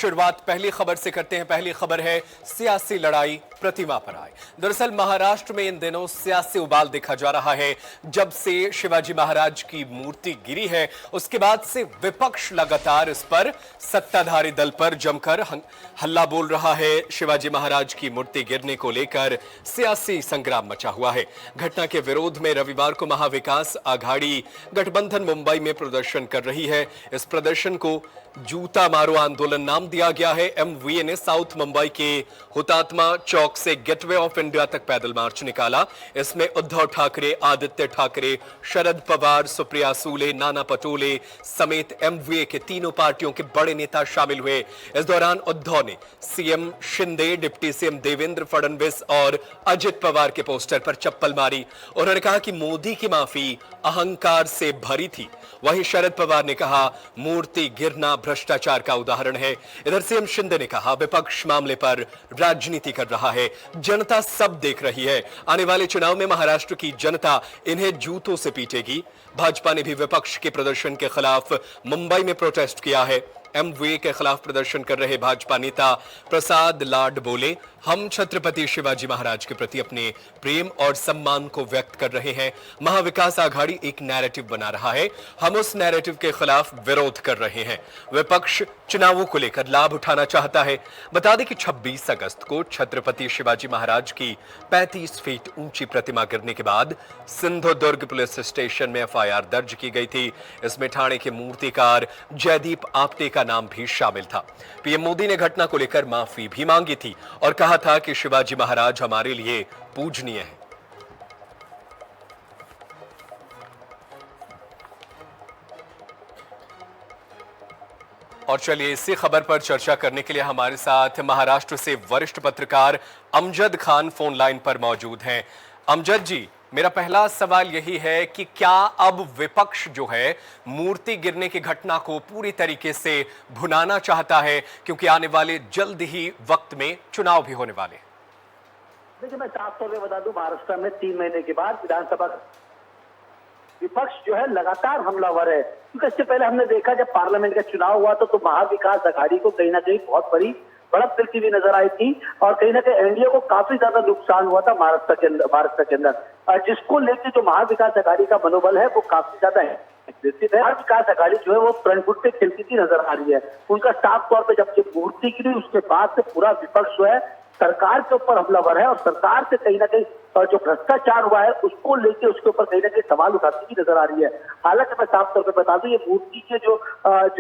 शुरुआत पहली खबर से करते हैं। पहली खबर है सियासी लड़ाई प्रतिमा पर आए। दरअसल महाराष्ट्र में इन दिनों सियासी उबाल देखा जा रहा है। जब से शिवाजी महाराज की मूर्ति गिरी है उसके बाद से विपक्ष लगातार इस पर सत्ताधारी दल पर जमकर हल्ला बोल रहा है। शिवाजी महाराज की मूर्ति गिरने को लेकर सियासी संग्राम मचा हुआ है। घटना के विरोध में रविवार को महाविकास आघाड़ी गठबंधन मुंबई में प्रदर्शन कर रही है। इस प्रदर्शन को जूता मारो आंदोलन नाम दिया गया है। एमवीए ने साउथ मुंबई के हुतात्मा चौक से गेटवे ऑफ इंडिया तक पैदल मार्च निकाला। इसमें उद्धव ठाकरे, आदित्य ठाकरे, शरद पवार, सुप्रिया सूले, नाना पटोले समेत एमवीए के तीनों पार्टियों के बड़े नेता शामिल हुए। इस दौरान उद्धव ने CM Shinde, deputy CM Devendra Fadnavis और अजित पवार के पोस्टर पर चप्पल मारी। उन्होंने कहा कि मोदी की माफी अहंकार से भरी थी। वहीं शरद पवार ने कहा मूर्ति गिरना भ्रष्टाचार का उदाहरण है। इधर सीएम शिंदे ने कहा विपक्ष मामले पर राजनीति कर रहा है, जनता सब देख रही है। आने वाले चुनाव में महाराष्ट्र की जनता इन्हें जूतों से पीटेगी। भाजपा ने भी विपक्ष के प्रदर्शन के खिलाफ मुंबई में प्रोटेस्ट किया है। एमवीए के खिलाफ प्रदर्शन कर रहे भाजपा नेता प्रसाद लाड बोले, हम छत्रपति शिवाजी महाराज के प्रति अपने प्रेम और सम्मान को व्यक्त कर रहे हैं। महाविकास आघाड़ी एक नैरेटिव बना रहा है, हम उस नैरेटिव के खिलाफ विरोध कर रहे हैं। विपक्ष चुनावों को लेकर लाभ उठाना चाहता है। बता दें कि 26 अगस्त को छत्रपति शिवाजी महाराज की 35 फीट ऊंची प्रतिमा गिरने के बाद सिंधुदुर्ग पुलिस स्टेशन में एफआईआर दर्ज की गई थी। इसमें ठाणे के मूर्तिकार जयदीप आपटे का नाम भी शामिल था। पीएम मोदी ने घटना को लेकर माफी भी मांगी थी और कहा था कि शिवाजी महाराज हमारे लिए पूजनीय है। और चलिए इसी खबर पर चर्चा करने के लिए हमारे साथ महाराष्ट्र से वरिष्ठ पत्रकार अमजद खान फोन लाइन पर मौजूद हैं। अमजद जी, मेरा पहला सवाल यही है कि क्या अब विपक्ष जो है मूर्ति गिरने की घटना को पूरी तरीके से भुनाना चाहता है, क्योंकि आने वाले जल्द ही वक्त में चुनाव भी होने वाले? देखिए, मैं साफ तौर पे बता दूं, महाराष्ट्र में 3 महीने के बाद विधानसभा विपक्ष जो है लगातार हमलावर है। क्योंकि इससे पहले हमने देखा जब पार्लियामेंट का चुनाव हुआ तो महाविकास आघाड़ी को कहीं ना कहीं बहुत बड़ी बढ़त मिलती हुई नजर आई थी और कहीं ना कहीं एनडीए को काफी ज्यादा नुकसान हुआ था महाराष्ट्र के अंदर, जिसको लेकर जो महाविकास आघाड़ी का मनोबल है वो काफी ज्यादा है। महाविकास आघाड़ी जो है वो फ्रंट फुट पे खेलती थी नजर आ रही है। उनका साफ तौर पे जब मूर्ति गिरी उसके बाद से पूरा विपक्ष जो है सरकार के ऊपर हमलावर है और सरकार से कहीं ना कहीं जो भ्रष्टाचार हुआ है उसको लेके उसके ऊपर कहीं ना कहीं सवाल उठाती हुई नजर आ रही है। हालांकि मैं साफ तौर पे बता दूं, ये मूर्ति के जो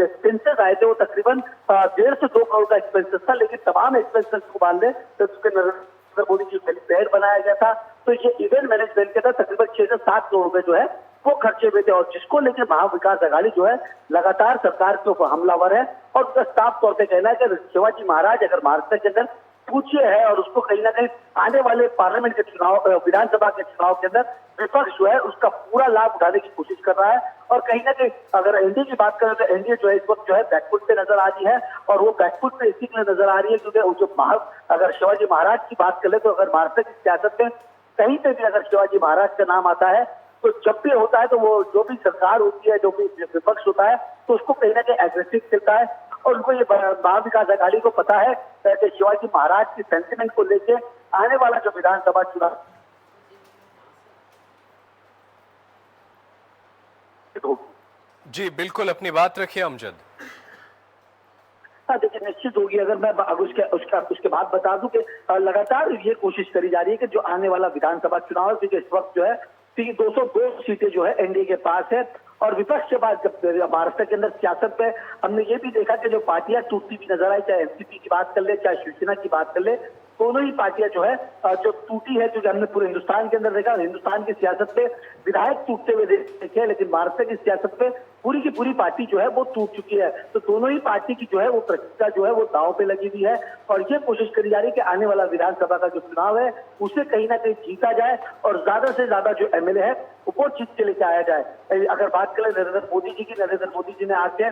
एक्सपेंसेस आए थे वो तकरीबन 1.5 से 2 करोड़ का एक्सपेंसेस था, लेकिन तमाम एक्सपेंसेस को मान ले तो उसके नरेंद्र मोदी जी हेलीपैड बनाया गया था, तो ये इवेंट मैनेजमेंट के था तकरीबन 6 से 7 करोड़ रुपए जो है वो खर्चे हुए थे और जिसको लेकर महाविकास आघाड़ी जो है लगातार सरकार के ऊपर हमलावर है। और उसका साफ तौर पर कहना है कि शिवाजी महाराज अगर महाराष्ट्र के अंदर पूछिए है और उसको कहीं ना कहीं आने वाले पार्लियामेंट के चुनाव, विधानसभा के चुनाव के अंदर विपक्ष जो है उसका पूरा लाभ उठाने की कोशिश कर रहा है। और कहीं ना कहीं अगर एनडीए की बात करें तो एनडीए जो है इस वक्त जो है बैकफुट पे नजर आ रही है और वो बैकफुट पे इसी के लिए नजर आ रही है क्योंकि जो अगर शिवाजी महाराज की बात कर ले तो अगर महाराष्ट्र की सियासत में कहीं पे भी अगर शिवाजी महाराज का नाम आता है तो जब भी होता है तो वो जो भी सरकार होती है, जो भी विपक्ष होता है तो उसको कहीं ना कहीं एग्रेसिव खेलता है। और उनको ये महाविकास आघाड़ी को पता है कि शिवाजी महाराज की सेंटिमेंट को लेके आने वाला जो विधानसभा चुनाव जी बिल्कुल, अपनी बात रखिए अमजद। हाँ, देखिए निश्चित होगी। अगर मैं उसके बाद बता दूं कि लगातार ये कोशिश करी जा रही है कि जो आने वाला विधानसभा चुनाव है क्योंकि इस वक्त जो है 202 सीटें जो है एनडीए के पास है और विपक्ष के बाद जब महाराष्ट्र के अंदर सियासत में हमने ये भी देखा कि जो पार्टियां टूटती भी नजर आई, चाहे एनसीपी की बात कर ले चाहे शिवसेना की बात कर ले, दोनों ही पार्टियां जो है जो टूटी है, क्योंकि हमने पूरे हिंदुस्तान के अंदर देखा, हिंदुस्तान की सियासत में विधायक टूटते हुए देखे, लेकिन महाराष्ट्र की सियासत में पूरी की पूरी पार्टी जो है वो टूट चुकी है। तो दोनों ही पार्टी की जो है वो प्रतिष्ठा जो है वो दांव पे लगी हुई है और ये कोशिश करी जा रही है कि आने वाला विधानसभा का जो चुनाव है उसे कहीं ना कहीं जीता जाए और ज्यादा से ज्यादा जो एमएलए है वो जीत के लेके आया जाए। अगर बात करें नरेंद्र मोदी जी की, नरेंद्र मोदी जी ने आके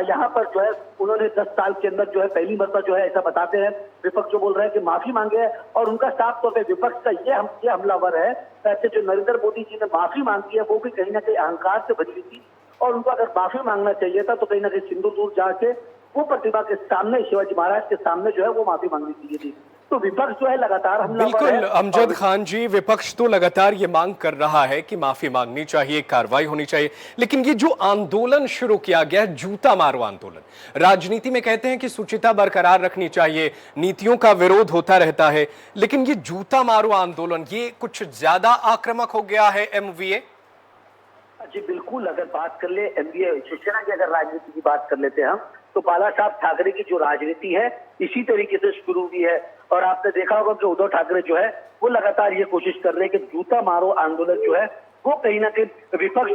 यहाँ पर जो है उन्होंने 10 साल के अंदर जो है पहली मरतबा जो है ऐसा बताते हैं, विपक्ष जो बोल रहा है कि माफी मांगे है और उनका साफ तौर पर विपक्ष का ये हमलावर है कि जो नरेंद्र मोदी जी ने माफी मांगी है वो भी कहीं ना कहीं अहंकार से भरी हुई थी और उनको अगर माफी मांगना चाहिए था तो कहीं ना कहीं सिंधुदुर्ग जाके वो प्रतिमा के सामने, शिवाजी महाराज के सामने जो है वो माफी मांगनी चाहिए थी। तो विपक्ष जो है लगातार हमलावर बिल्कुल है। अमजद खान जी, विपक्ष तो लगातार ये मांग कर रहा है कि माफी मांगनी चाहिए, कार्रवाई होनी चाहिए, लेकिन ये जो आंदोलन शुरू किया गया है, जूता मारो आंदोलन, राजनीति में कहते हैं कि शुचिता बरकरार रखनी चाहिए, नीतियों का विरोध होता रहता है, लेकिन ये जूता मारो आंदोलन ये कुछ ज्यादा आक्रामक हो गया है एमवीए। जी बिल्कुल, अगर बात कर ले एमवीए शिवसेना की, अगर राजनीति की बात कर लेते हैं हम, तो बाला साहब ठाकरे की जो राजनीति है इसी तरीके से शुरू हुई है। और आपने देखा होगा कि उद्धव ठाकरे जो है वो लगातार ये कोशिश कर रहे हैं कि जूता मारो आंदोलन जो है वो कहीं ना कहीं विपक्ष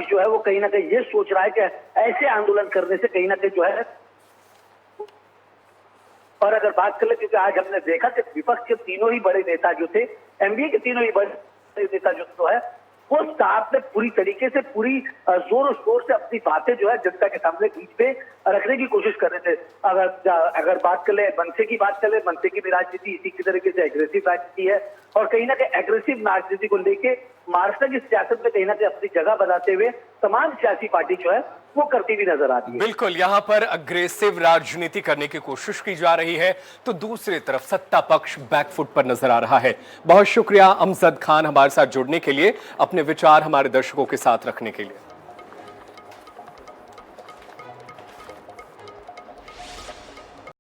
जो है वो कहीं ना कहीं ये सोच रहा है कि ऐसे आंदोलन करने से कहीं ना कहीं जो है। और अगर बात कर ले, क्योंकि आज हमने देखा कि विपक्ष के तीनों ही बड़े नेता जो थे, एमवीए के तीनों ही बड़े नेता जो है वो साथ में पूरी तरीके से, पूरी जोर शोर से अपनी बातें जो है जनता के सामने बीच पे रखने की कोशिश कर रहे थे। अगर बात कर ले मनसे की, बात कर ले, मनसे की भी राजनीति इसी की तरीके से एग्रेसिव राजनीति है और कहीं ना कहीं एग्रेसिव राजनीति को लेके महाराष्ट्र की सियासत में कहीं ना कहीं अपनी जगह बनाते हुए तमाम सियासी पार्टी जो है वो करती हुई नजर आती है। बिल्कुल, यहां पर अग्रेसिव राजनीति करने की कोशिश की जा रही है, तो दूसरी तरफ सत्ता पक्ष बैकफुट पर नजर आ रहा है। बहुत शुक्रिया अमजद खान हमारे साथ जुड़ने के लिए, अपने विचार हमारे दर्शकों के साथ रखने के लिए।